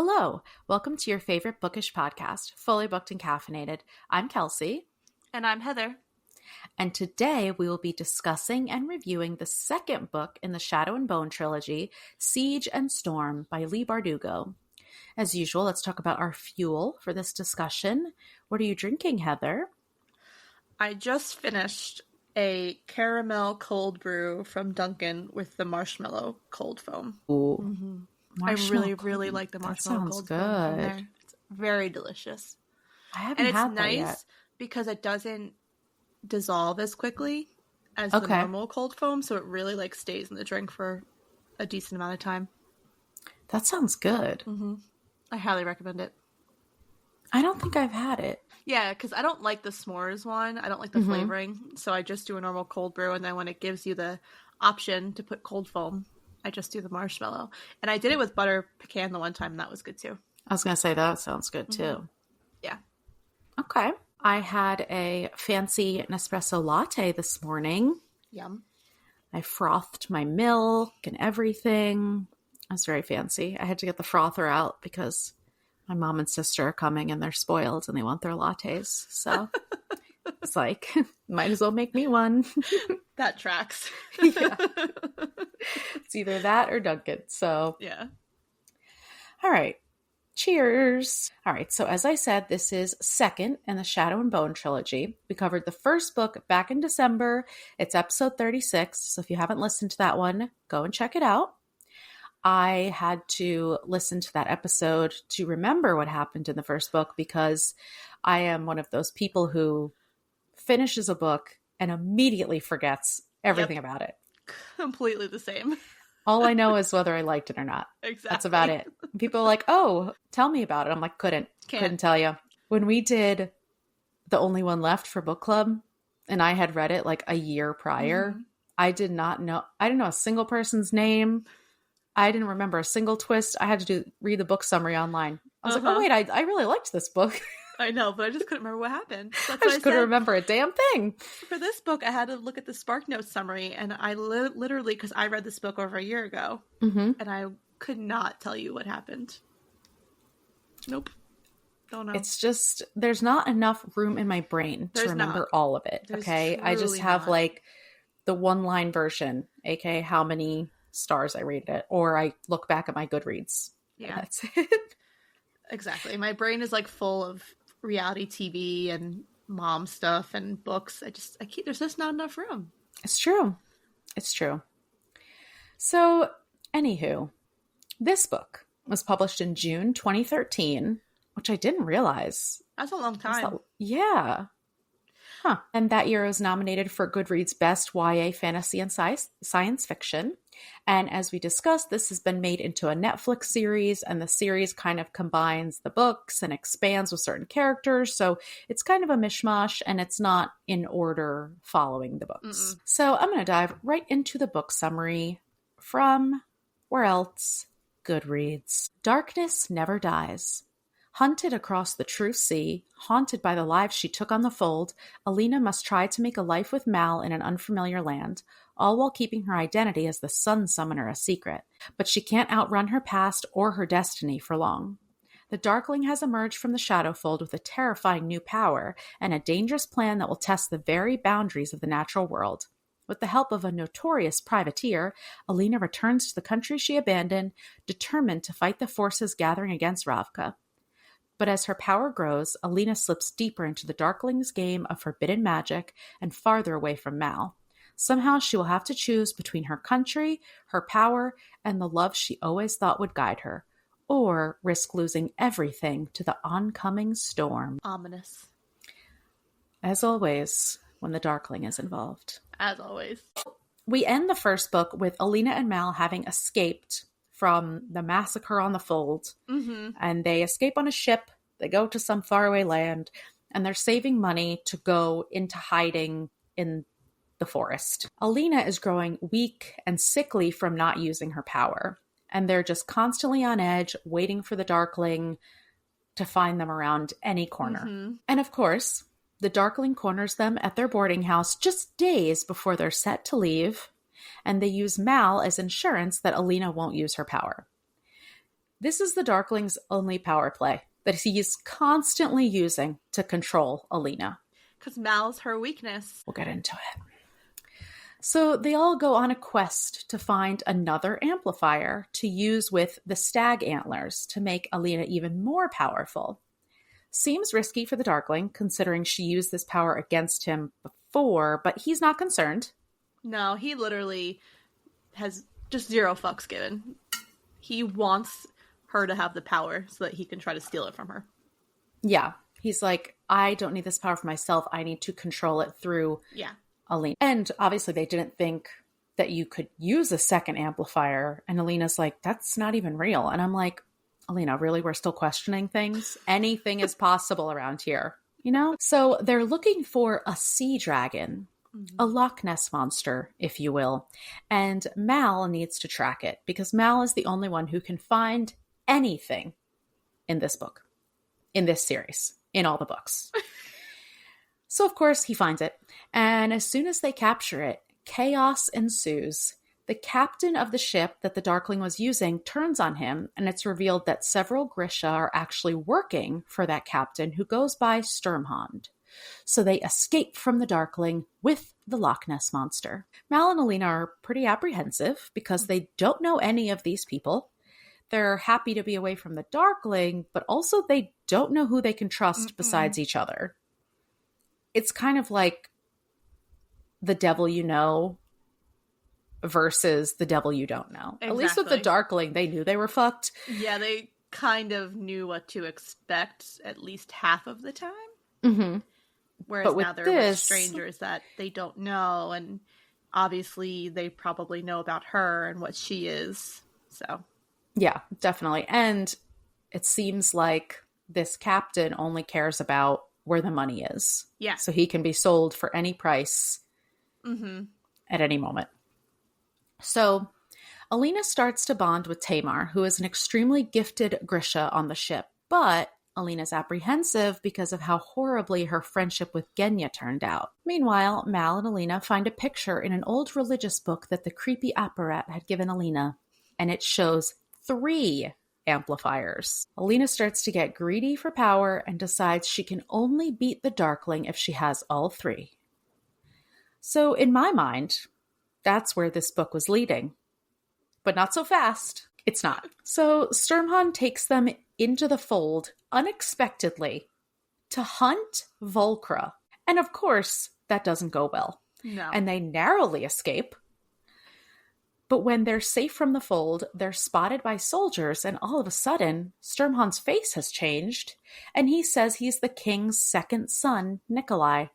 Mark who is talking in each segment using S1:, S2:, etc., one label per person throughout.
S1: Hello, welcome to your favorite bookish podcast, Fully Booked and Caffeinated. I'm Kelsey.
S2: And I'm Heather.
S1: And today we will be discussing and reviewing the second book in the Shadow and Bone trilogy, Siege and Storm by Leigh Bardugo. As usual, let's talk about our fuel for this discussion. What are you drinking, Heather?
S2: I just finished a caramel cold brew from Dunkin' with the marshmallow cold foam.
S1: Ooh.
S2: Mm-hmm. I really like the marshmallow cold foam from there. It's very delicious.
S1: I haven't had that yet.
S2: And it's nice because it doesn't dissolve as quickly as the normal cold foam, so it really stays in the drink for a decent amount of time.
S1: That sounds good.
S2: Mm-hmm. I highly recommend it.
S1: I don't think I've had it.
S2: Yeah, because I don't like the s'mores one. I don't like the flavoring, so I just do a normal cold brew, and then when it gives you the option to put cold foam, I just do the marshmallow. And I did it with butter pecan the one time, and that was good too.
S1: I was going to say that sounds good too.
S2: Mm-hmm. Yeah.
S1: Okay. I had a fancy Nespresso latte this morning.
S2: Yum.
S1: I frothed my milk and everything. It was very fancy. I had to get the frother out because my mom and sister are coming and they're spoiled and they want their lattes. So it's like, might as well make me one.
S2: That tracks.
S1: Yeah. It's either that or Dunkin'. So
S2: yeah.
S1: All right. Cheers. All right. So as I said, this is second in the Shadow and Bone trilogy. We covered the first book back in December. It's episode 36. So if you haven't listened to that one, go and check it out. I had to listen to that episode to remember what happened in the first book because I am one of those people who finishes a book and immediately forgets everything about it.
S2: Completely the same.
S1: All I know is whether I liked it or not.
S2: Exactly.
S1: That's about it. People are like, oh, tell me about it. I'm like, couldn't tell you. When we did The Only One Left for book club, and I had read it like a year prior, I didn't know a single person's name. I didn't remember a single twist. I had to read the book summary online. I was like, oh, wait, I really liked this book.
S2: I know, but I just couldn't remember what happened.
S1: I just couldn't remember a damn thing.
S2: For this book, I had to look at the SparkNotes summary, and I literally, because I read this book over a year ago, and I could not tell you what happened. Nope. Don't know.
S1: It's just, there's not enough room in my brain to remember all of it, okay? I just have like the one-line version, aka how many stars I rated it, or I look back at my Goodreads.
S2: Yeah.
S1: That's it.
S2: Exactly. My brain is like full of reality TV and mom stuff and books. There's just not enough room.
S1: It's true. So, anywho, this book was published in June 2013, which I didn't realize.
S2: That's a long time.
S1: Yeah. Huh. And that year it was nominated for Goodreads Best YA Fantasy and Science Fiction. And as we discussed, this has been made into a Netflix series, and the series kind of combines the books and expands with certain characters. So it's kind of a mishmash, and it's not in order following the books. So I'm going to dive right into the book summary from, where else? Goodreads. Darkness never dies. Hunted across the true sea, haunted by the lives she took on the fold, Alina must try to make a life with Mal in an unfamiliar land, all while keeping her identity as the Sun Summoner a secret. But she can't outrun her past or her destiny for long. The Darkling has emerged from the Shadowfold with a terrifying new power and a dangerous plan that will test the very boundaries of the natural world. With the help of a notorious privateer, Alina returns to the country she abandoned, determined to fight the forces gathering against Ravka. But as her power grows, Alina slips deeper into the Darkling's game of forbidden magic and farther away from Mal. Somehow she will have to choose between her country, her power, and the love she always thought would guide her, or risk losing everything to the oncoming storm.
S2: Ominous.
S1: As always, when the Darkling is involved.
S2: As always.
S1: We end the first book with Alina and Mal having escaped from the massacre on the Fold, and they escape on a ship. They go to some faraway land, and they're saving money to go into hiding in the forest. Alina is growing weak and sickly from not using her power, and they're just constantly on edge, waiting for the Darkling to find them around any corner. And of course, the Darkling corners them at their boarding house just days before they're set to leave, and they use Mal as insurance that Alina won't use her power. This is the Darkling's only power play that he is constantly using to control Alina.
S2: Because Mal's her weakness.
S1: We'll get into it. So they all go on a quest to find another amplifier to use with the stag antlers to make Alina even more powerful. Seems risky for the Darkling, considering she used this power against him before, but he's not concerned.
S2: No, he literally has just zero fucks given. He wants her to have the power so that he can try to steal it from her.
S1: Yeah. He's like, I don't need this power for myself. I need to control it through Alina. And obviously they didn't think that you could use a second amplifier. And Alina's like, that's not even real. And I'm like, Alina, really? We're still questioning things? Anything is possible around here, you know? So they're looking for a sea dragon, a Loch Ness monster, if you will. And Mal needs to track it because Mal is the only one who can find anything in this book, in this series, in all the books. So, of course, he finds it. And as soon as they capture it, chaos ensues. The captain of the ship that the Darkling was using turns on him, and it's revealed that several Grisha are actually working for that captain who goes by Sturmhond. So they escape from the Darkling with the Loch Ness monster. Mal and Alina are pretty apprehensive because they don't know any of these people. They're happy to be away from the Darkling, but also they don't know who they can trust besides each other. It's kind of like the devil you know versus the devil you don't know. Exactly. At least with the Darkling, they knew they were fucked.
S2: Yeah, they kind of knew what to expect at least half of the time.
S1: Mm-hmm.
S2: Whereas now they're with strangers that they don't know, and obviously they probably know about her and what she is. So
S1: yeah, definitely. And it seems like this captain only cares about where the money is.
S2: Yeah.
S1: So he can be sold for any price at any moment. So Alina starts to bond with Tamar, who is an extremely gifted Grisha on the ship, but Alina's apprehensive because of how horribly her friendship with Genya turned out. Meanwhile, Mal and Alina find a picture in an old religious book that the creepy apparat had given Alina, and it shows 3 amplifiers. Alina starts to get greedy for power and decides she can only beat the Darkling if she has all 3. So in my mind, that's where this book was leading. But not so fast. It's not. So Sturmhond takes them into the fold unexpectedly to hunt Volcra. And of course, that doesn't go well.
S2: No.
S1: And they narrowly escape. But when they're safe from the fold, they're spotted by soldiers, and all of a sudden, Sturmhond's face has changed, and he says he's the king's second son, Nikolai.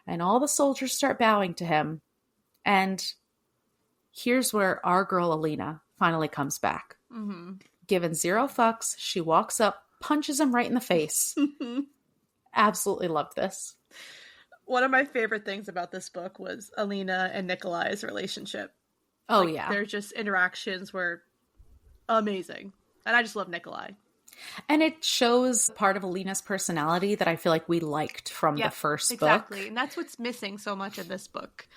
S1: And all the soldiers start bowing to him. And here's where our girl Alina finally comes back. Given 0 fucks, she walks up, punches him right in the face. Absolutely loved this.
S2: One of my favorite things about this book was Alina and Nikolai's relationship.
S1: Oh, yeah.
S2: Their just interactions were amazing. And I just love Nikolai.
S1: And it shows part of Alina's personality that I feel like we liked from the first book.
S2: Exactly. And that's what's missing so much in this book.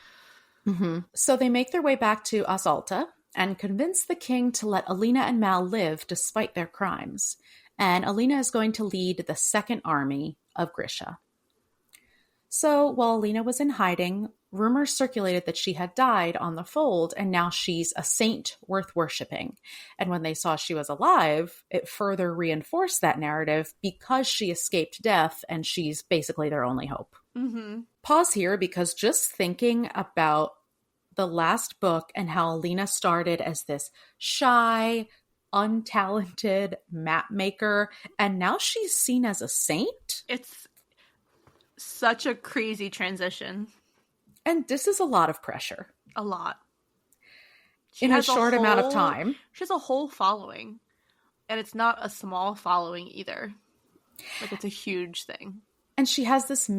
S1: So they make their way back to Asalta and convince the king to let Alina and Mal live despite their crimes. And Alina is going to lead the second army of Grisha. So while Alina was in hiding, rumors circulated that she had died on the fold, and now she's a saint worth worshipping. And when they saw she was alive, it further reinforced that narrative because she escaped death, and she's basically their only hope. Pause here, because just thinking about the last book and how Alina started as this shy, untalented map maker, and now she's seen as a saint.
S2: It's such a crazy transition.
S1: And this is a lot of pressure.
S2: A lot.
S1: In a short amount of time.
S2: She has a whole following. And it's not a small following either. Like, it's a huge thing.
S1: And she has this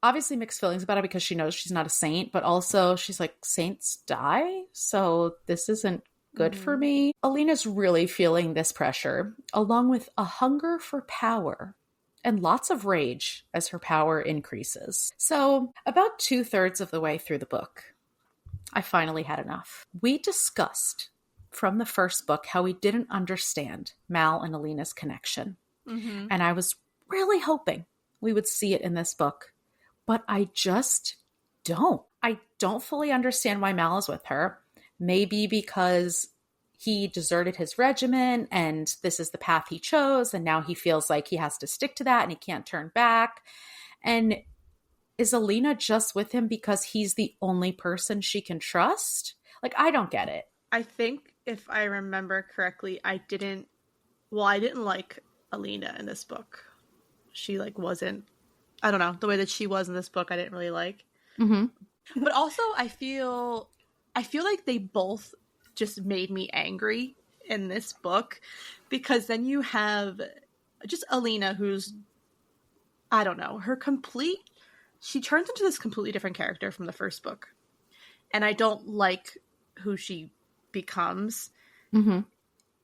S1: obviously mixed feelings about it because she knows she's not a saint, but also she's like, saints die? So this isn't good for me. Alina's really feeling this pressure, along with a hunger for power and lots of rage as her power increases. So about 2/3 of the way through the book, I finally had enough. We discussed from the first book how we didn't understand Mal and Alina's connection.
S2: Mm-hmm.
S1: And I was really hoping we would see it in this book, but I just don't. I don't fully understand why Mal is with her. Maybe because he deserted his regiment and this is the path he chose, and now he feels like he has to stick to that and he can't turn back. And is Alina just with him because he's the only person she can trust? Like, I don't get it.
S2: I think if I remember correctly, I didn't like Alina in this book. She like wasn't, I don't know, the way that she was in this book I didn't really like.
S1: Mm-hmm.
S2: But also I feel like they both just made me angry in this book, because then you have just Alina, who's, I don't know, she turns into this completely different character from the first book. And I don't like who she becomes.
S1: Mm-hmm.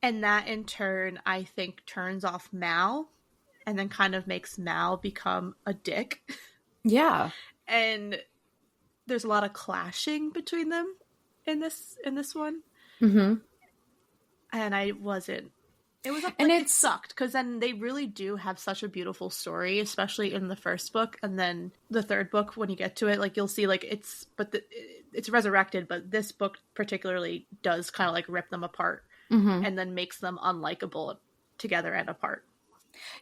S2: And that in turn, I think, turns off Mal and then kind of makes Mal become a dick.
S1: Yeah.
S2: And there's a lot of clashing between them in this one.
S1: Mm-hmm.
S2: And it sucked, because then they really do have such a beautiful story, especially in the first book. And then the third book, when you get to it, like you'll see like it's resurrected, but this book particularly does kind of like rip them apart.
S1: Mm-hmm.
S2: And then makes them unlikable together and apart.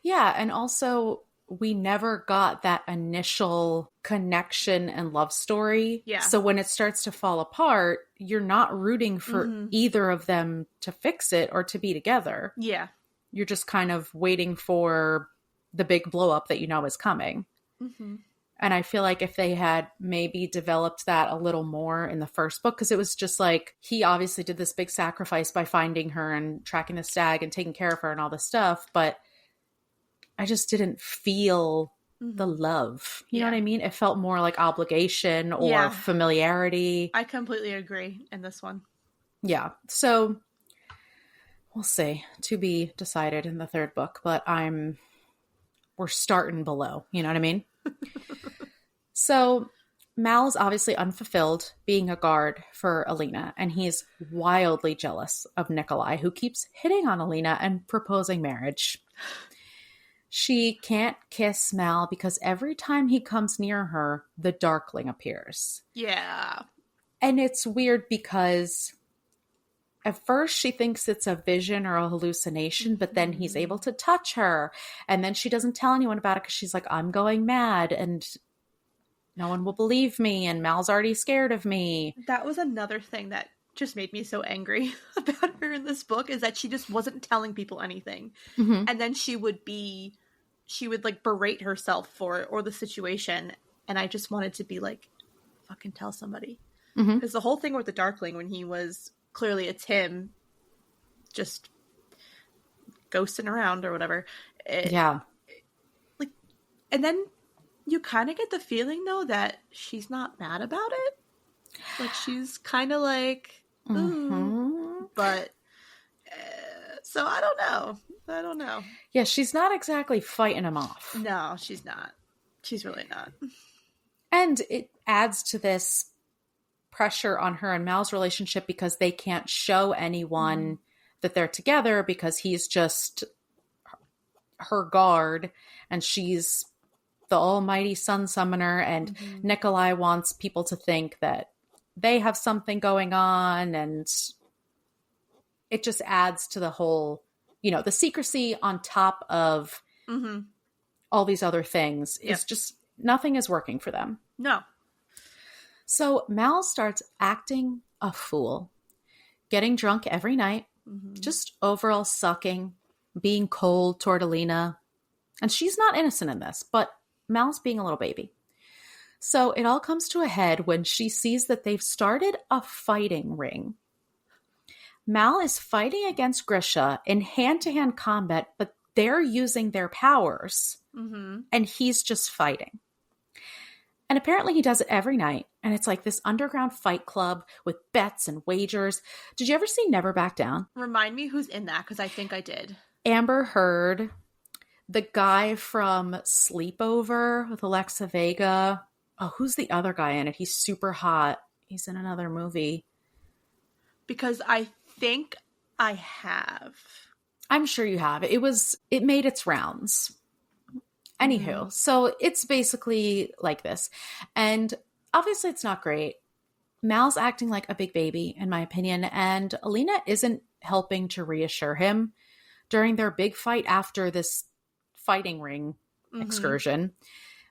S1: Yeah, and also we never got that initial connection and love story.
S2: Yeah.
S1: So when it starts to fall apart, you're not rooting for either of them to fix it or to be together.
S2: Yeah.
S1: You're just kind of waiting for the big blow up that you know is coming.
S2: Mm-hmm.
S1: And I feel like if they had maybe developed that a little more in the first book, because it was just like, he obviously did this big sacrifice by finding her and tracking the stag and taking care of her and all this stuff, but I just didn't feel the love. You know what I mean? It felt more like obligation or familiarity.
S2: I completely agree in this one.
S1: Yeah. So we'll see. To be decided in the third book, but we're starting below. You know what I mean? So Mal is obviously unfulfilled being a guard for Alina, and he's wildly jealous of Nikolai, who keeps hitting on Alina and proposing marriage. She can't kiss Mal because every time he comes near her, the Darkling appears.
S2: Yeah.
S1: And it's weird because at first she thinks it's a vision or a hallucination, but then he's able to touch her. And then she doesn't tell anyone about it because she's like, I'm going mad and no one will believe me. And Mal's already scared of me.
S2: That was another thing that just made me so angry about her in this book, is that she just wasn't telling people anything. Mm-hmm. And then she would like berate herself for it or the situation. And I just wanted to be like, fucking tell somebody. Because the whole thing with the Darkling, when he was, clearly it's him just ghosting around or whatever.
S1: Yeah.
S2: Like, and then you kind of get the feeling though that she's not mad about it. Like she's kind of like, but so I don't know.
S1: Yeah, she's not exactly fighting him off.
S2: No, she's not. She's really not.
S1: And it adds to this pressure on her and Mal's relationship because they can't show anyone that they're together because he's just her guard and she's the almighty sun summoner, and Nikolai wants people to think that they have something going on, and it just adds to the whole, the secrecy on top of all these other things is just, nothing is working for them.
S2: No.
S1: So Mal starts acting a fool, getting drunk every night, just overall sucking, being cold toward Alina. And she's not innocent in this, but Mal's being a little baby. So it all comes to a head when she sees that they've started a fighting ring. Mal is fighting against Grisha in hand-to-hand combat, but they're using their powers, and he's just fighting. And apparently he does it every night, and it's like this underground fight club with bets and wagers. Did you ever see Never Back Down?
S2: Remind me who's in that, because I think I did.
S1: Amber Heard, the guy from Sleepover with Alexa Vega. Oh, who's the other guy in it? He's super hot. He's in another movie.
S2: Because I think I have.
S1: I'm sure you have. It made its rounds. Anywho, so it's basically like this. And obviously it's not great. Mal's acting like a big baby, in my opinion, and Alina isn't helping to reassure him. During their big fight after this fighting ring excursion,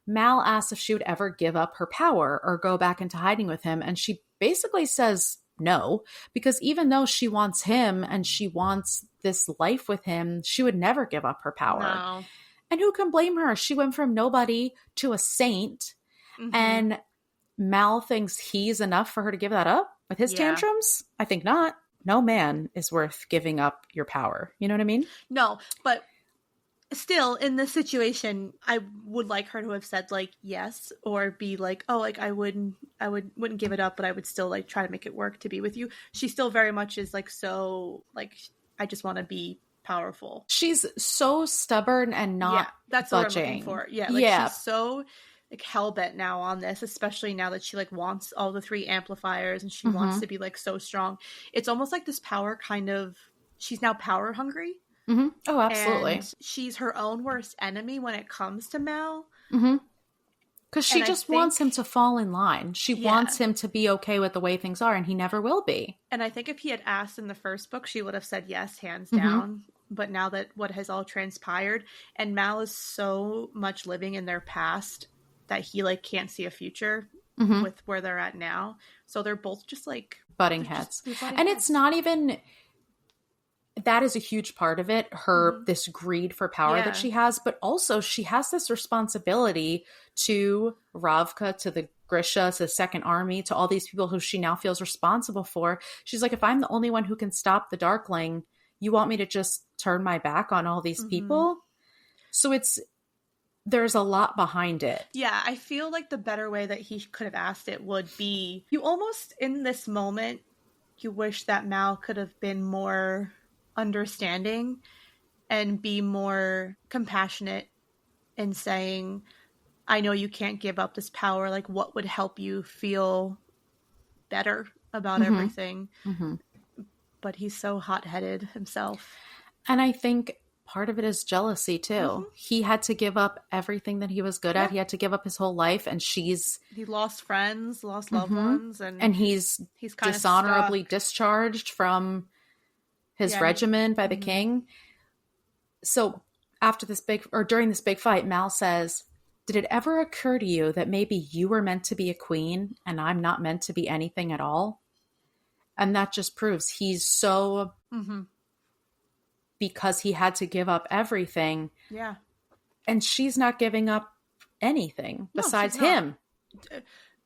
S1: Mal asks if she would ever give up her power or go back into hiding with him, and she basically says no, because even though she wants him and she wants this life with him, she would never give up her power.
S2: No.
S1: And who can blame her? She went from nobody to a saint, and Mal thinks he's enough for her to give that up with his tantrums? I think not. No man is worth giving up your power. You know what I mean?
S2: No, but still, in this situation, I would like her to have said, like, yes, or be like, oh, like, I wouldn't give it up, but I would still, like, try to make it work to be with you. She still very much is, like, so, like, I just want to be powerful.
S1: She's so stubborn and not
S2: that's
S1: budging.
S2: What I'm looking for. Yeah, she's so, like, hell-bent now on this, especially now that she, like, wants all the 3 amplifiers and she wants to be, like, so strong. It's almost like this power kind of, she's now power hungry.
S1: Oh, absolutely.
S2: And she's her own worst enemy when it comes to Mal.
S1: Because she just wants him to fall in line. She wants him to be okay with the way things are, and he never will be.
S2: And I think if he had asked in the first book, she would have said yes, hands down. But now that what has all transpired, and Mal is so much living in their past that he, like, can't see a future with where they're at now. So they're both just, like,
S1: butting heads. And it's not even... That is a huge part of it, this greed for power that she has, but also she has this responsibility to Ravka, to the Grisha, to the Second Army, to all these people who she now feels responsible for. She's like, if I'm the only one who can stop the Darkling, you want me to just turn my back on all these people? So there's a lot behind it.
S2: Yeah, I feel like the better way that he could have asked it would be, you almost, in this moment, you wish that Mal could have been more understanding and be more compassionate in saying, I know you can't give up this power, like, what would help you feel better about everything? But he's so hot-headed himself.
S1: And I think part of it is jealousy too. He had to give up everything that he was good at. He had to give up his whole life, and he
S2: lost friends, lost loved ones, and
S1: he's
S2: kind
S1: dishonorably
S2: of
S1: discharged from his regiment by the king. So during this big fight, Mal says, did it ever occur to you that maybe you were meant to be a queen and I'm not meant to be anything at all? And that just proves he's so, because he had to give up everything.
S2: Yeah.
S1: And she's not giving up anything besides him.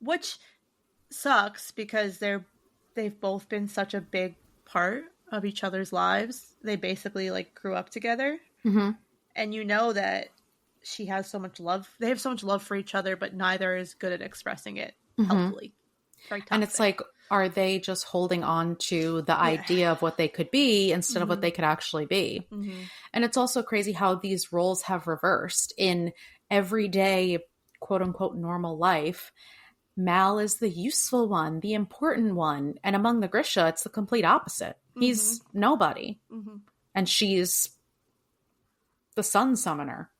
S2: Which sucks because they've both been such a big part of each other's lives. They basically, like, grew up together. And you know that she has so much love. They have so much love for each other, but neither is good at expressing it healthily.
S1: And it's like, are they just holding on to the idea of what they could be instead of what they could actually be? And it's also crazy how these roles have reversed in everyday, quote unquote, normal life. Mal is the useful one, the important one. And among the Grisha, it's the complete opposite. He's nobody. And she's the sun summoner.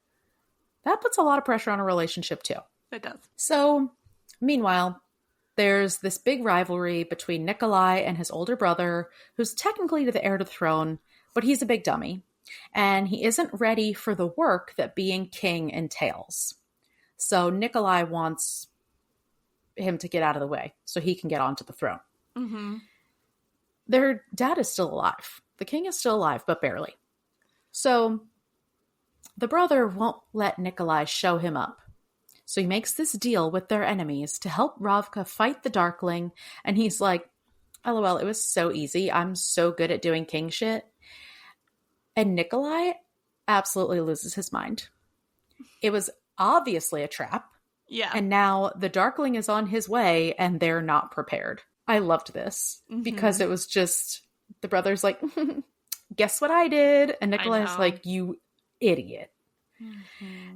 S1: That puts a lot of pressure on a relationship too.
S2: It does.
S1: So, meanwhile, there's this big rivalry between Nikolai and his older brother, who's technically the heir to the throne, but he's a big dummy. And he isn't ready for the work that being king entails. So Nikolai wants him to get out of the way so he can get onto the throne. Their dad is still alive. The king is still alive, but barely. So the brother won't let Nikolai show him up. So he makes this deal with their enemies to help Ravka fight the Darkling. And he's like, LOL, it was so easy. I'm so good at doing king shit. And Nikolai absolutely loses his mind. It was obviously a trap.
S2: Yeah.
S1: And now the Darkling is on his way and they're not prepared. I loved this because it was just, the brother's like, guess what I did? And Nikolai's like, you idiot.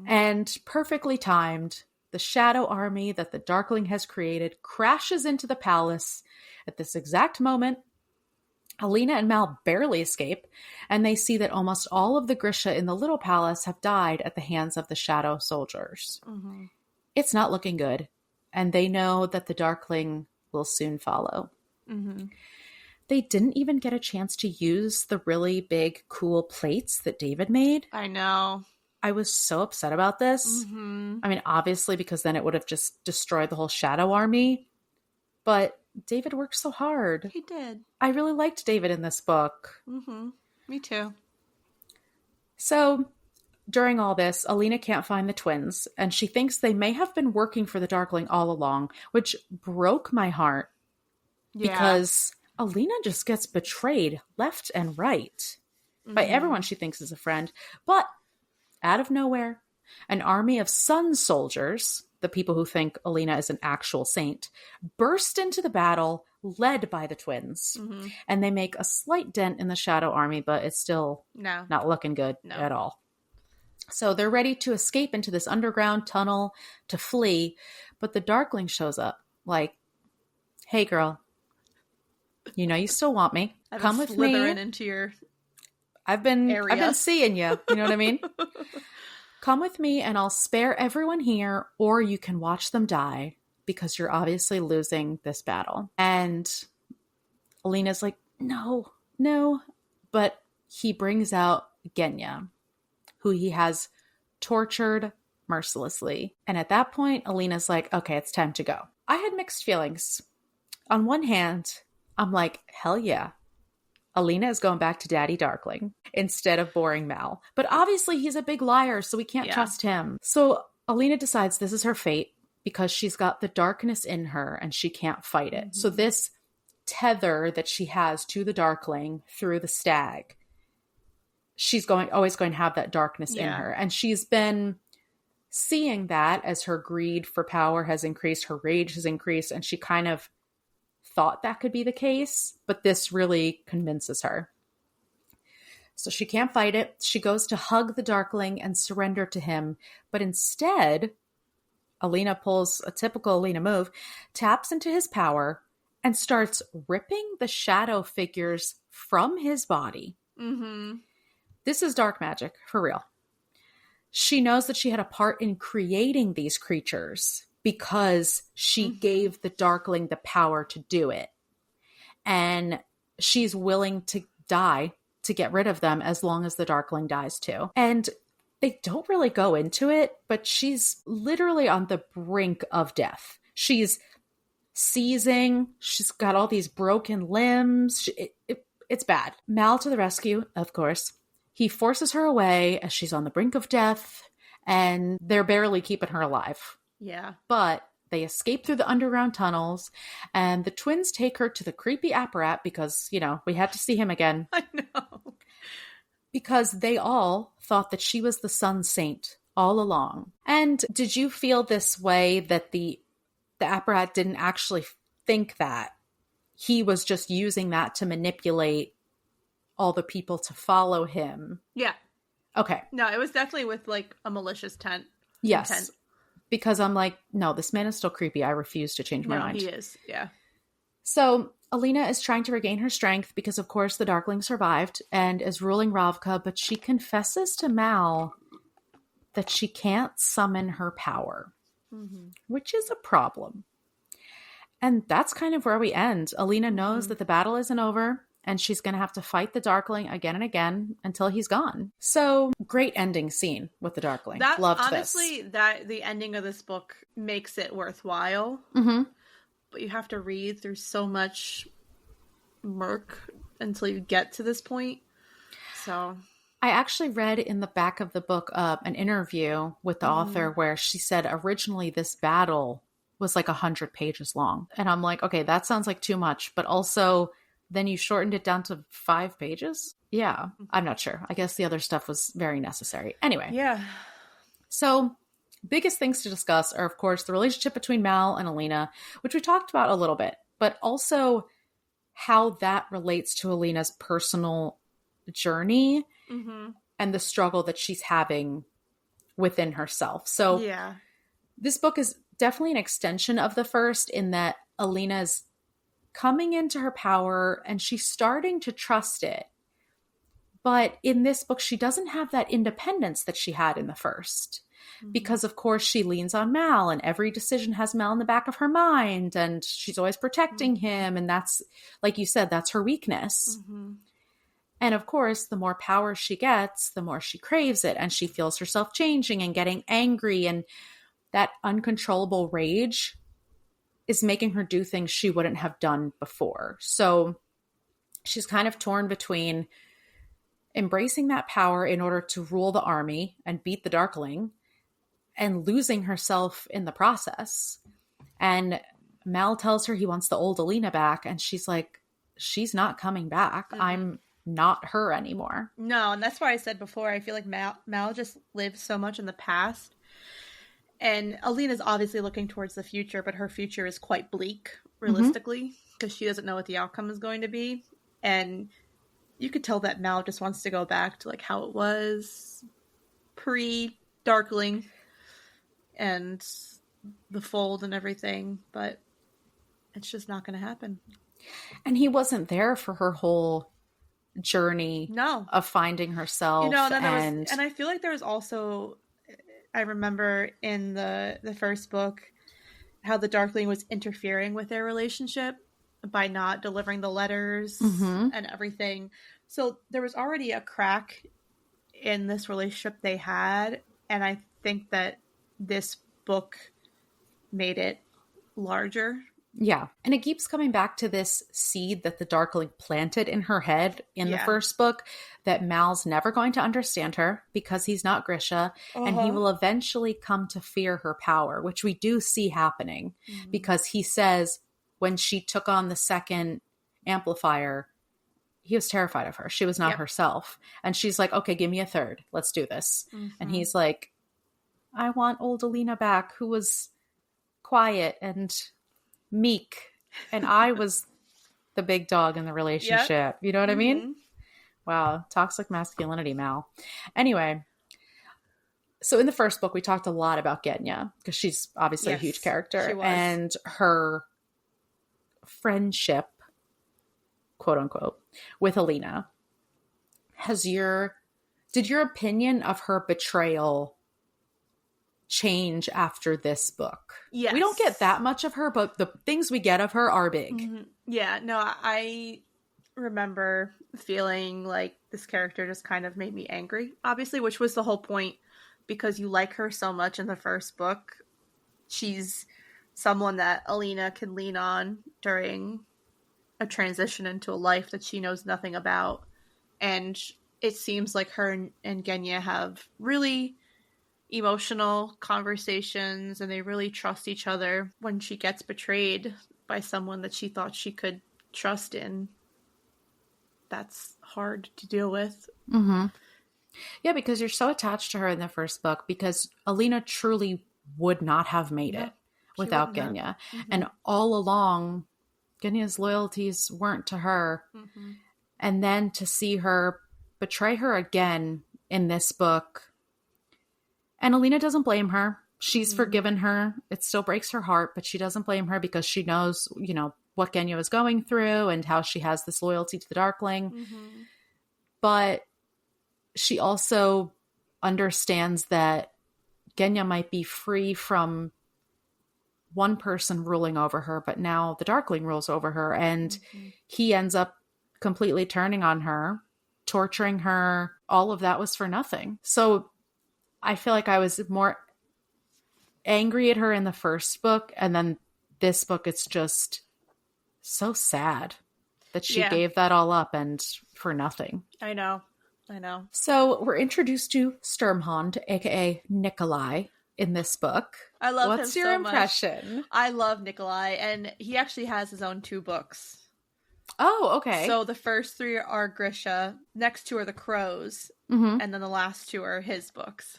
S1: And perfectly timed, the shadow army that the Darkling has created crashes into the palace at this exact moment. Alina and Mal barely escape, and they see that almost all of the Grisha in the Little Palace have died at the hands of the Shadow Soldiers.
S2: Mm-hmm.
S1: It's not looking good, and they know that the Darkling will soon follow.
S2: Mm-hmm.
S1: They didn't even get a chance to use the really big, cool plates that David made.
S2: I know.
S1: I was so upset about this.
S2: Mm-hmm.
S1: I mean, obviously, because then it would have just destroyed the whole Shadow Army. But David worked so hard.
S2: He did.
S1: I really liked David in this book.
S2: Mm-hmm. Me too.
S1: So, during all this, Alina can't find the twins, and she thinks they may have been working for the Darkling all along, which broke my heart. Yeah. Because Alina just gets betrayed left and right by everyone she thinks is a friend. But out of nowhere, an army of Sun soldiers, the people who think Alina is an actual saint, burst into the battle led by the twins. Mm-hmm. And they make a slight dent in the Shadow Army, but it's still not looking good at all. So they're ready to escape into this underground tunnel to flee, but the Darkling shows up like, hey girl, you know you still want me. Come with me.
S2: Into your
S1: I've been seeing you. You know what I mean? Come with me and I'll spare everyone here, or you can watch them die because you're obviously losing this battle. And Alina's like, no. But he brings out Genya, who he has tortured mercilessly. And at that point, Alina's like, okay, it's time to go. I had mixed feelings. On one hand, I'm like, hell yeah. Alina is going back to Daddy Darkling instead of boring Mal. But obviously he's a big liar, so we can't trust him. So Alina decides this is her fate because she's got the darkness in her and she can't fight it. Mm-hmm. So this tether that she has to the Darkling through the stag, she's always going to have that darkness in her. And she's been seeing that as her greed for power has increased, her rage has increased, and she kind of thought that could be the case, but this really convinces her. So she can't fight it. She goes to hug the Darkling and surrender to him, but instead, Alina pulls a typical Alina move, taps into his power, and starts ripping the shadow figures from his body. Mm-hmm. This is dark magic, for real. She knows that she had a part in creating these creatures because she gave the Darkling the power to do it. And she's willing to die to get rid of them as long as the Darkling dies too. And they don't really go into it, but she's literally on the brink of death. She's seizing. She's got all these broken limbs. It's bad. Mal to the rescue, of course. He forces her away as she's on the brink of death, and they're barely keeping her alive.
S2: Yeah.
S1: But they escape through the underground tunnels, and the twins take her to the creepy apparat because, we had to see him again.
S2: I know.
S1: Because they all thought that she was the Sun Saint all along. And did you feel this way, that the apparat didn't actually think that? He was just using that to manipulate all the people to follow him? Yeah. Okay.
S2: No, it was definitely with like a malicious intent.
S1: Yes. Because I'm like, no, this man is still creepy. I refuse to change my mind.
S2: He is. Yeah.
S1: So Alina is trying to regain her strength because, of course, the Darkling survived and is ruling Ravka, but she confesses to Mal that she can't summon her power, which is a problem. And that's kind of where we end. Alina knows that the battle isn't over, and she's going to have to fight the Darkling again and again until he's gone. So, great ending scene with the Darkling. Loved
S2: honestly,
S1: this.
S2: The ending of this book makes it worthwhile. But you have to read through so much murk until you get to this point. So
S1: I actually read in the back of the book an interview with the author where she said originally this battle was like 100 pages long. And I'm like, okay, that sounds like too much. But also, then you shortened it down to 5 pages? Yeah, I'm not sure. I guess the other stuff was very necessary. Anyway.
S2: Yeah.
S1: So biggest things to discuss are, of course, the relationship between Mal and Alina, which we talked about a little bit, but also how that relates to Alina's personal journey and the struggle that she's having within herself. So this book is definitely an extension of the first in that Alina's coming into her power and she's starting to trust it. But in this book, she doesn't have that independence that she had in the first. Because, of course, she leans on Mal, and every decision has Mal in the back of her mind, and she's always protecting him. And that's, like you said, that's her weakness. And, of course, the more power she gets, the more she craves it. And she feels herself changing and getting angry. And that uncontrollable rage is making her do things she wouldn't have done before. So she's kind of torn between embracing that power in order to rule the army and beat the Darkling, and losing herself in the process. And Mal tells her he wants the old Alina back, and she's like, she's not coming back. I'm not her anymore.
S2: No, and that's why I said before, I feel like Mal just lives so much in the past. And Alina's obviously looking towards the future, but her future is quite bleak, realistically, because she doesn't know what the outcome is going to be. And you could tell that Mal just wants to go back to like how it was pre-Darkling and the fold and everything, but it's just not going to happen.
S1: And he wasn't there for her whole journey of finding herself.
S2: You know, and I feel like there was also, I remember in the first book, how the Darkling was interfering with their relationship by not delivering the letters and everything. So there was already a crack in this relationship they had, and I think that this book made it larger.
S1: Yeah. And it keeps coming back to this seed that the Darkling planted in her head in the first book, that Mal's never going to understand her because he's not Grisha, and he will eventually come to fear her power, which we do see happening because he says when she took on the second amplifier, he was terrified of her. She was not herself. And she's like, okay, give me a third. Let's do this. And he's like, I want old Alina back, who was quiet and meek, and I was the big dog in the relationship. You know what I mean? Wow. Toxic masculinity, Mal. Anyway, so in the first book, we talked a lot about Genya because she's obviously a huge character, and her friendship, quote unquote, with Alina. Did your opinion of her betrayal change after this book?
S2: Yes.
S1: We don't get that much of her, but the things we get of her are big.
S2: Yeah, no, I remember feeling like this character just kind of made me angry, obviously, which was the whole point, because you like her so much in the first book. She's someone that Alina can lean on during a transition into a life that she knows nothing about. And it seems like her and Genya have really emotional conversations, and they really trust each other. When she gets betrayed by someone that she thought she could trust in, that's hard to deal with.
S1: Yeah, because you're so attached to her in the first book, because Alina truly would not have made it without Genya. And all along, Genya's loyalties weren't to her. And then to see her betray her again in this book, and Alina doesn't blame her. She's forgiven her. It still breaks her heart, but she doesn't blame her because she knows, you know, what Genya was going through and how she has this loyalty to the Darkling. But she also understands that Genya might be free from one person ruling over her, but now the Darkling rules over her, and he ends up completely turning on her, torturing her. All of that was for nothing. So I feel like I was more angry at her in the first book, and then this book, it's just so sad that she gave that all up and for nothing.
S2: I know.
S1: So we're introduced to Sturmhond, aka Nikolai, in this book.
S2: I love him so much.
S1: What's your impression?
S2: I love Nikolai, and he actually has his own 2 books.
S1: Oh, okay.
S2: So the first 3 are Grisha, next 2 are the Crows, and then the last 2 are his books.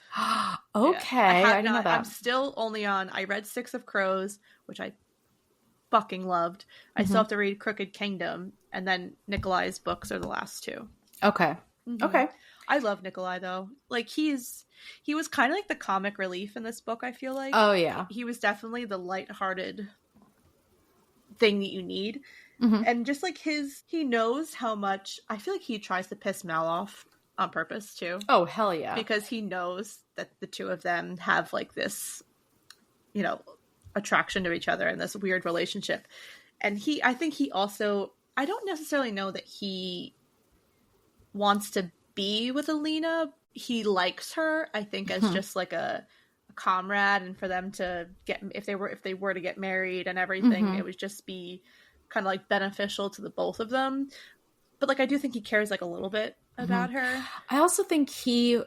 S1: Okay, I didn't know that.
S2: I'm still only on, I read 6 of Crows, which I fucking loved. I still have to read Crooked Kingdom, and then Nikolai's books are the last 2.
S1: Okay. Okay.
S2: I love Nikolai, though. Like, he was kind of like the comic relief in this book, I feel like.
S1: Oh, yeah.
S2: He was definitely the lighthearted thing that you need.
S1: Mm-hmm.
S2: And just like he knows how much, I feel like he tries to piss Mal off on purpose too.
S1: Oh, hell yeah.
S2: Because he knows that the two of them have like this, you know, attraction to each other and this weird relationship. And I think he also, I don't necessarily know that he wants to be with Alina. He likes her, I think, as just like a comrade, and for them to get, if they were to get married and everything, it would just be kind of like beneficial to the both of them. But like I do think he cares like a little bit about her.
S1: I also think he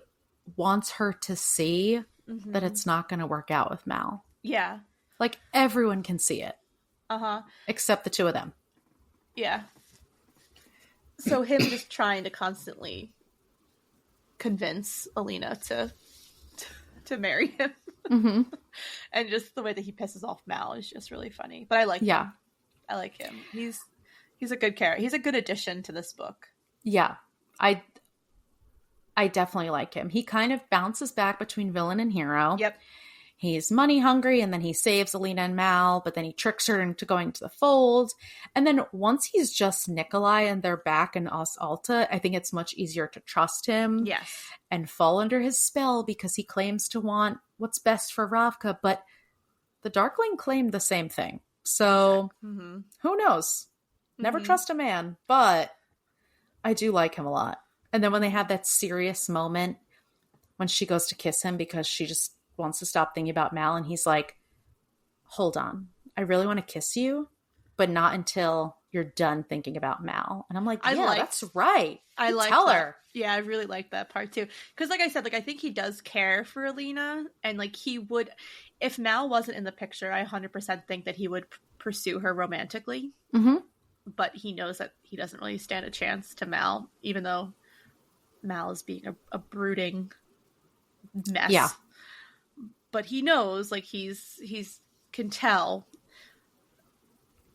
S1: wants her to see that it's not going to work out with Mal.
S2: Yeah.
S1: Like everyone can see it.
S2: Uh-huh.
S1: Except the two of them.
S2: Yeah. So him just trying to constantly convince Alina to marry him. And just the way that he pisses off Mal is just really funny. But I like him. I like him. He's a good character. He's a good addition to this book.
S1: Yeah. I definitely like him. He kind of bounces back between villain and hero.
S2: Yep.
S1: He's money hungry, and then he saves Alina and Mal, but then he tricks her into going to the fold. And then once he's just Nikolai and they're back in Os Alta, I think it's much easier to trust him.
S2: Yes.
S1: And fall under his spell because he claims to want what's best for Ravka, but the Darkling claimed the same thing. So who knows? Never trust a man, but I do like him a lot. And then when they have that serious moment when she goes to kiss him because she just wants to stop thinking about Mal, and he's like, hold on, I really want to kiss you, but not until you're done thinking about Mal. And I'm like, that's right.
S2: I like
S1: tell
S2: that.
S1: her.
S2: Yeah, I really like that part too. Because like I said, like I think he does care for Alina, and like he would, if Mal wasn't in the picture, I 100% think that he would pursue her romantically. But he knows that he doesn't really stand a chance to Mal, even though Mal is being a brooding mess.
S1: Yeah.
S2: But he knows, like he's can tell.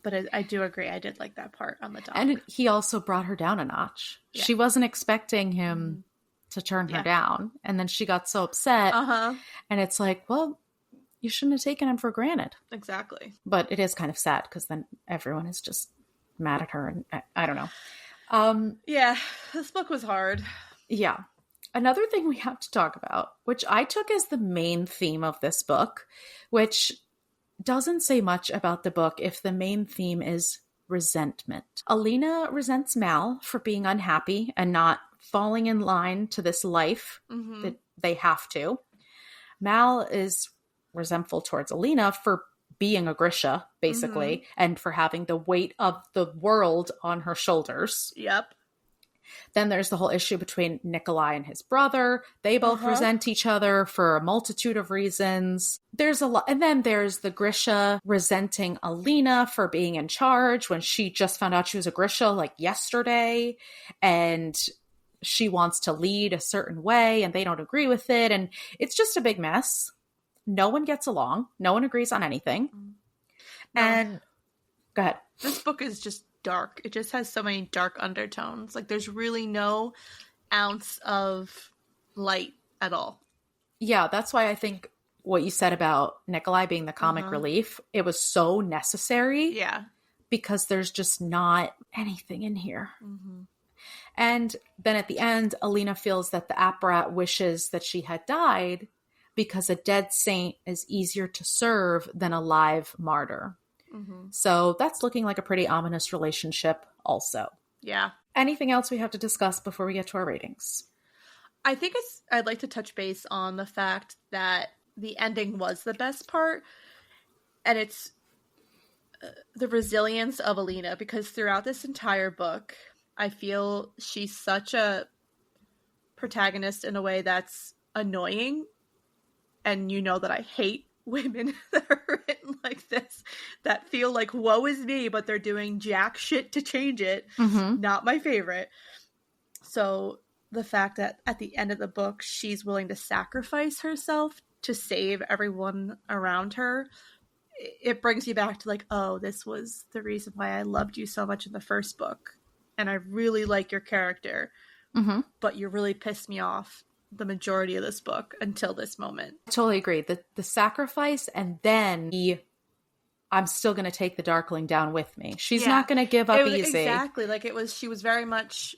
S2: But I do agree. I did like that part on the dock.
S1: And he also brought her down a notch. Yeah. She wasn't expecting him to turn her down. And then she got so upset. And it's like, well, you shouldn't have taken him for granted.
S2: Exactly.
S1: But it is kind of sad because then everyone is just mad at her. And I don't know.
S2: Yeah, this book was hard.
S1: Yeah. Another thing we have to talk about, which I took as the main theme of this book, which doesn't say much about the book if the main theme is resentment. Alina resents Mal for being unhappy and not falling in line to this life that they have to. Mal is resentful towards Alina for being a Grisha, basically, and for having the weight of the world on her shoulders.
S2: Yep.
S1: Then there's the whole issue between Nikolai and his brother. They both resent each other for a multitude of reasons. There's a lot. And then there's the Grisha resenting Alina for being in charge when she just found out she was a Grisha like yesterday. And she wants to lead a certain way and they don't agree with it. And it's just a big mess. No one gets along. No one agrees on anything. No. And go ahead.
S2: This book is just dark. It just has so many dark undertones. Like there's really no ounce of light at all.
S1: Yeah, that's why I think what you said about Nikolai being the comic relief, it was so necessary.
S2: Yeah.
S1: Because there's just not anything in here. And then at the end, Alina feels that the Apparat wishes that she had died because a dead saint is easier to serve than a live martyr. So that's looking like a pretty ominous relationship also.
S2: Yeah.
S1: Anything else we have to discuss before we get to our ratings?
S2: I think I'd like to touch base on the fact that the ending was the best part. And it's the resilience of Alina, because throughout this entire book, I feel she's such a protagonist in a way that's annoying. And you know that I hate women that are written like this, that feel like woe is me, but they're doing jack shit to change it. Not my favorite. So the fact that at the end of the book she's willing to sacrifice herself to save everyone around her, it brings you back to like, oh, this was the reason why I loved you so much in the first book, and I really like your character, but you really pissed me off the majority of this book until this moment.
S1: I totally agree. The sacrifice and then the I'm still going to take the Darkling down with me. She's
S2: Yeah.
S1: not going to give up easy.
S2: Exactly. Like she was very much,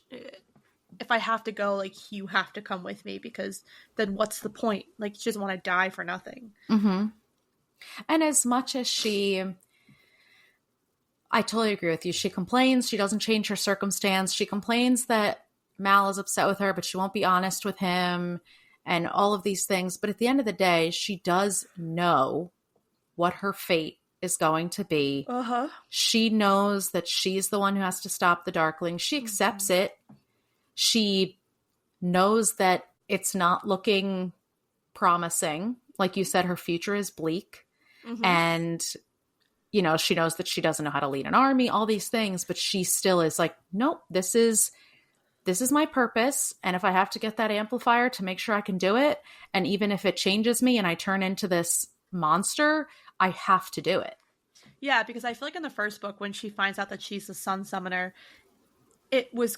S2: if I have to go, like, you have to come with me, because then what's the point? Like, she doesn't want to die for nothing.
S1: Mm-hmm. And as much as I totally agree with you. She complains. She doesn't change her circumstance. She complains that Mal is upset with her, but she won't be honest with him and all of these things. But at the end of the day, she does know what her fate is going to be.
S2: Uh-huh.
S1: She knows that she's the one who has to stop the Darkling. She accepts it. She knows that it's not looking promising. Like you said, her future is bleak. Mm-hmm. And, you know, she knows that she doesn't know how to lead an army, all these things, but she still is like, nope, this is my purpose. And if I have to get that amplifier to make sure I can do it, and even if it changes me and I turn into this monster, I have to do it.
S2: Yeah, because I feel like in the first book, when she finds out that she's the Sun Summoner, it was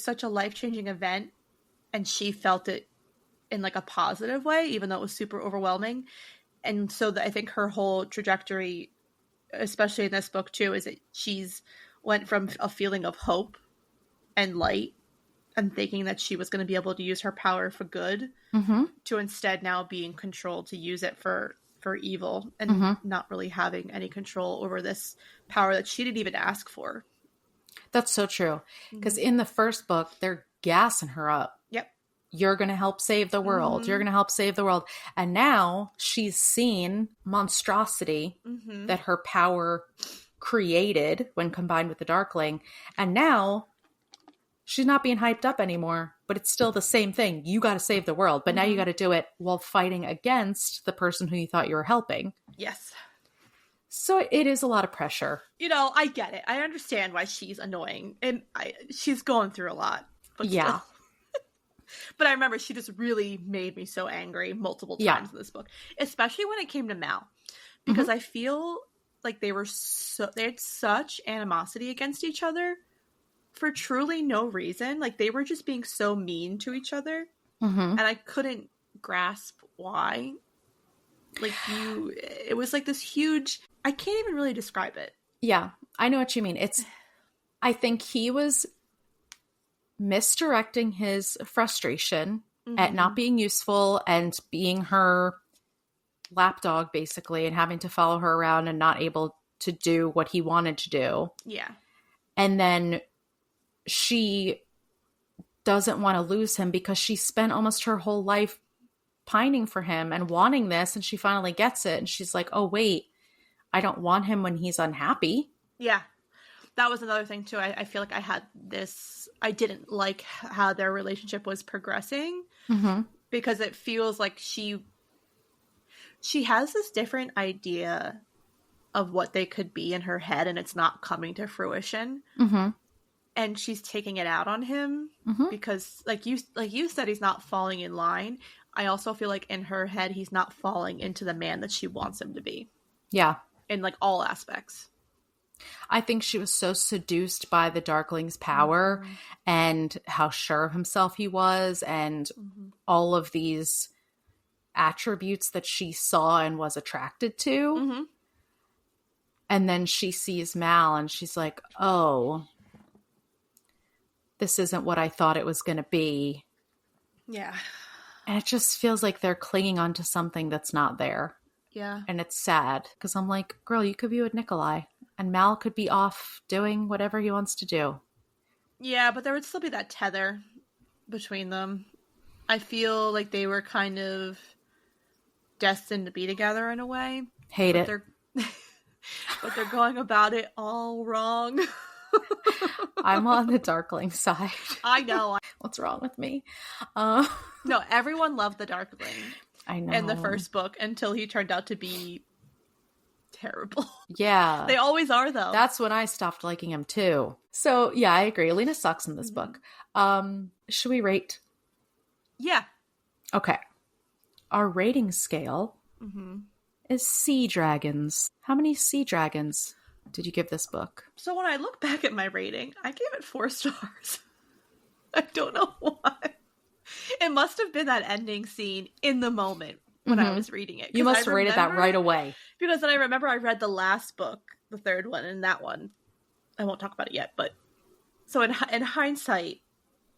S2: such a life-changing event, and she felt it in like a positive way, even though it was super overwhelming. And so I think her whole trajectory, especially in this book too, is that she's went from a feeling of hope and light and thinking that she was going to be able to use her power for good, mm-hmm. to instead now being controlled to use it for evil, and mm-hmm. not really having any control over this power that she didn't even ask for.
S1: That's so true. Because mm-hmm. in the first book, they're gassing her up.
S2: Yep.
S1: You're going to help save the world. Mm-hmm. You're going to help save the world. And now she's seen monstrosity mm-hmm. that her power created when combined with the Darkling. And now she's not being hyped up anymore, but it's still the same thing. You got to save the world, but mm-hmm. now you got to do it while fighting against the person who you thought you were helping.
S2: Yes.
S1: So it is a lot of pressure.
S2: You know, I get it. I understand why she's annoying, and she's going through a lot. But
S1: yeah.
S2: Still. But I remember she just really made me so angry multiple times in this book, especially when it came to Mal, because mm-hmm. I feel like they had such animosity against each other for truly no reason. Like, they were just being so mean to each other, mm-hmm. and I couldn't grasp why. Like, it was like this huge, I can't even really describe it.
S1: Yeah, I know what you mean. I think he was misdirecting his frustration mm-hmm. at not being useful and being her lapdog, basically, and having to follow her around and not able to do what he wanted to do.
S2: Yeah.
S1: And then she doesn't want to lose him because she spent almost her whole life pining for him and wanting this, and she finally gets it, and she's like, oh wait, I don't want him when he's unhappy.
S2: Yeah, that was another thing too. I feel like I didn't like how their relationship was progressing mm-hmm. because it feels like she has this different idea of what they could be in her head, and it's not coming to fruition. Mm-hmm. And she's taking it out on him mm-hmm. because, like you said, he's not falling in line. I also feel like in her head, he's not falling into the man that she wants him to be.
S1: Yeah. In
S2: like all aspects.
S1: I think she was so seduced by the Darkling's power mm-hmm. and how sure of himself he was, and mm-hmm. all of these attributes that she saw and was attracted to. Mm-hmm. And then she sees Mal and she's like, oh, this isn't what I thought it was going to be.
S2: Yeah.
S1: And it just feels like they're clinging onto something that's not there.
S2: Yeah.
S1: And it's sad because I'm like, girl, you could be with Nikolai and Mal could be off doing whatever he wants to do.
S2: Yeah, but there would still be that tether between them. I feel like they were kind of destined to be together in a way.
S1: Hate it.
S2: But they're going about it all wrong.
S1: I'm on the Darkling side.
S2: I know.
S1: What's wrong with me?
S2: No, everyone loved the Darkling.
S1: I know.
S2: In the first book until he turned out to be terrible.
S1: Yeah.
S2: They always are, though.
S1: That's when I stopped liking him, too. So, yeah, I agree. Alina sucks in this mm-hmm. book. Should we rate?
S2: Yeah.
S1: Okay. Our rating scale
S2: mm-hmm.
S1: is sea dragons. How many sea dragons did you give this book?
S2: So when I look back at my rating, I gave it 4 stars. I don't know why. It must have been that ending scene in the moment when mm-hmm. I was reading it.
S1: You must have rated that right away.
S2: Because then I remember I read the last book, the third one, and that one, I won't talk about it yet, but so in hindsight,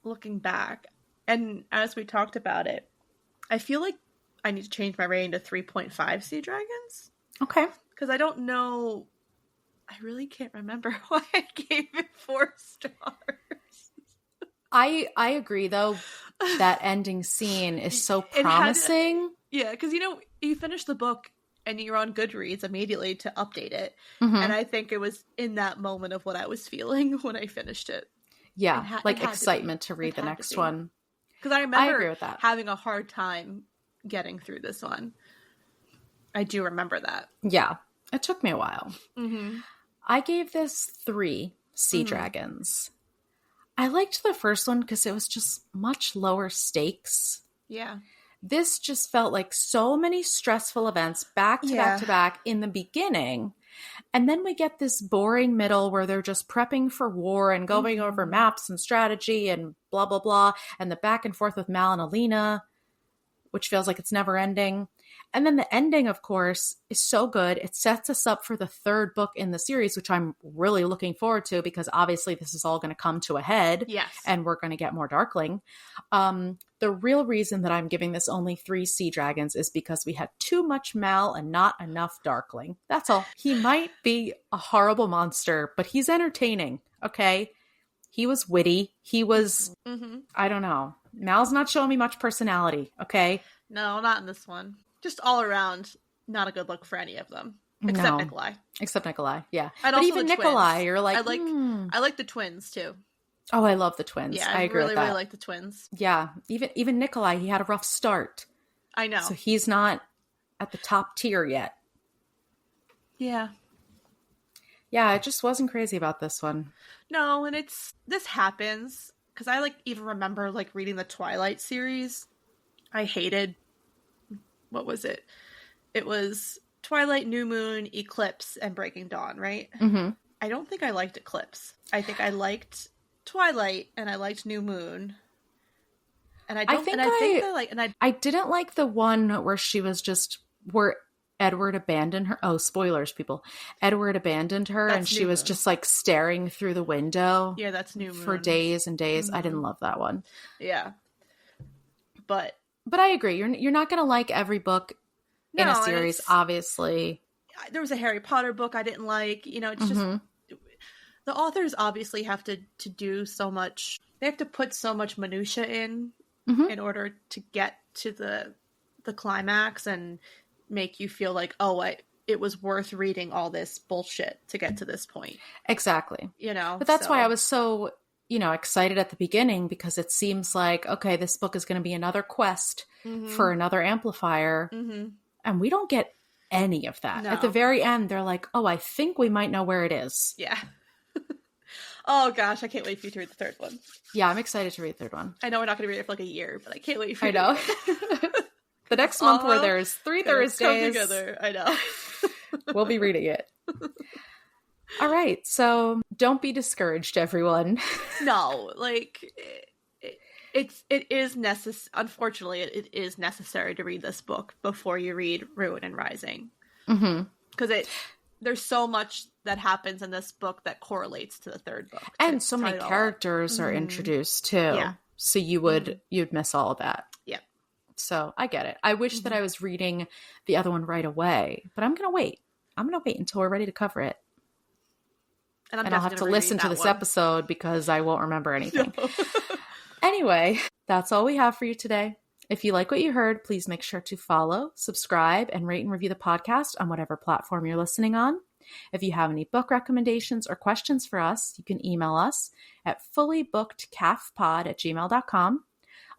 S2: looking back, and as we talked about it, I feel like I need to change my rating to 3.5 sea dragons.
S1: Okay.
S2: Because I don't know, I really can't remember why I gave it 4 stars.
S1: I agree, though. That ending scene is so promising.
S2: Because, you finish the book and you're on Goodreads immediately to update it.
S1: Mm-hmm.
S2: And I think it was in that moment of what I was feeling when I finished it.
S1: Yeah, excitement to read the next one.
S2: Because I remember
S1: agree with that.
S2: Having a hard time getting through this one. I do remember that.
S1: Yeah, it took me a while.
S2: Mm-hmm.
S1: I gave this 3 sea dragons. I liked the first one because it was just much lower stakes.
S2: Yeah.
S1: This just felt like so many stressful events back to back to back in the beginning. And then we get this boring middle where they're just prepping for war and going over maps and strategy and blah, blah, blah. And the back and forth with Mal and Alina, which feels like it's never ending. And then the ending, of course, is so good. It sets us up for the 3rd book in the series, which I'm really looking forward to because obviously this is all going to come to a head.
S2: Yes.
S1: And we're going to get more Darkling. The real reason that I'm giving this only 3 sea dragons is because we had too much Mal and not enough Darkling. That's all. He might be a horrible monster, but he's entertaining, okay? He was witty. He was, I don't know. Mal's not showing me much personality, okay?
S2: No, not in this one. Just all around, not a good look for any of them. Except Nikolai.
S1: Except Nikolai, yeah.
S2: And
S1: but even Nikolai, you're like,
S2: I like the twins, too.
S1: Oh, I love the twins.
S2: Yeah,
S1: I agree with that.
S2: really like the twins.
S1: Yeah, even Nikolai, he had a rough start.
S2: I know.
S1: So he's not at the top tier yet.
S2: Yeah.
S1: Yeah, I just wasn't crazy about this one.
S2: No, and this happens, because I even remember reading the Twilight series. I hated, what was it? It was Twilight, New Moon, Eclipse, and Breaking Dawn, right?
S1: Mm-hmm.
S2: I don't think I liked Eclipse. I think I liked Twilight and I liked New Moon. And I
S1: didn't like the one where she was just where Edward abandoned her. Oh, spoilers, people. Edward abandoned her and she was just staring through the window.
S2: Yeah, that's New Moon.
S1: For days and days. Mm-hmm. I didn't love that one.
S2: Yeah. But
S1: I agree. You're not going to like every book in a series, obviously.
S2: There was a Harry Potter book I didn't like. It's just the authors obviously have to do so much. They have to put so much minutia in order to get to the climax and make you feel like, it was worth reading all this bullshit to get to this point.
S1: Exactly. But that's why I was so, excited at the beginning, because it seems like, okay, this book is going to be another quest for another amplifier. Mm-hmm. And we don't get any of that. No. At the very end, they're like, I think we might know where it is.
S2: Yeah. Oh gosh, I can't wait for you to read the 3rd one.
S1: Yeah, I'm excited to read the 3rd one.
S2: I know we're not going to read it for a year, but I can't wait for you to read it.
S1: The next month where there's 3 Thursdays.
S2: Come together. I know.
S1: We'll be reading it. All right, so don't be discouraged, everyone.
S2: No, it is necessary. Unfortunately, it is necessary to read this book before you read Ruin and Rising, because there's so much that happens in this book that correlates to the 3rd book,
S1: and so many characters are introduced too. Yeah. So you'd miss all of that.
S2: Yeah.
S1: So I get it. I wish that I was reading the other one right away, but I'm gonna wait. I'm gonna wait until we're ready to cover it. And I'll have to listen to this episode because I won't remember anything. No. Anyway, that's all we have for you today. If you like what you heard, please make sure to follow, subscribe, and rate and review the podcast on whatever platform you're listening on. If you have any book recommendations or questions for us, you can email us at fullybookedcalfpod@gmail.com.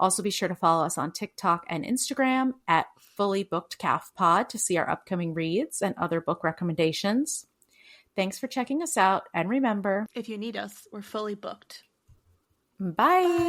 S1: Also, be sure to follow us on TikTok and Instagram at fullybookedcalfpod to see our upcoming reads and other book recommendations. Thanks for checking us out, and remember,
S2: if you need us, we're fully booked.
S1: Bye.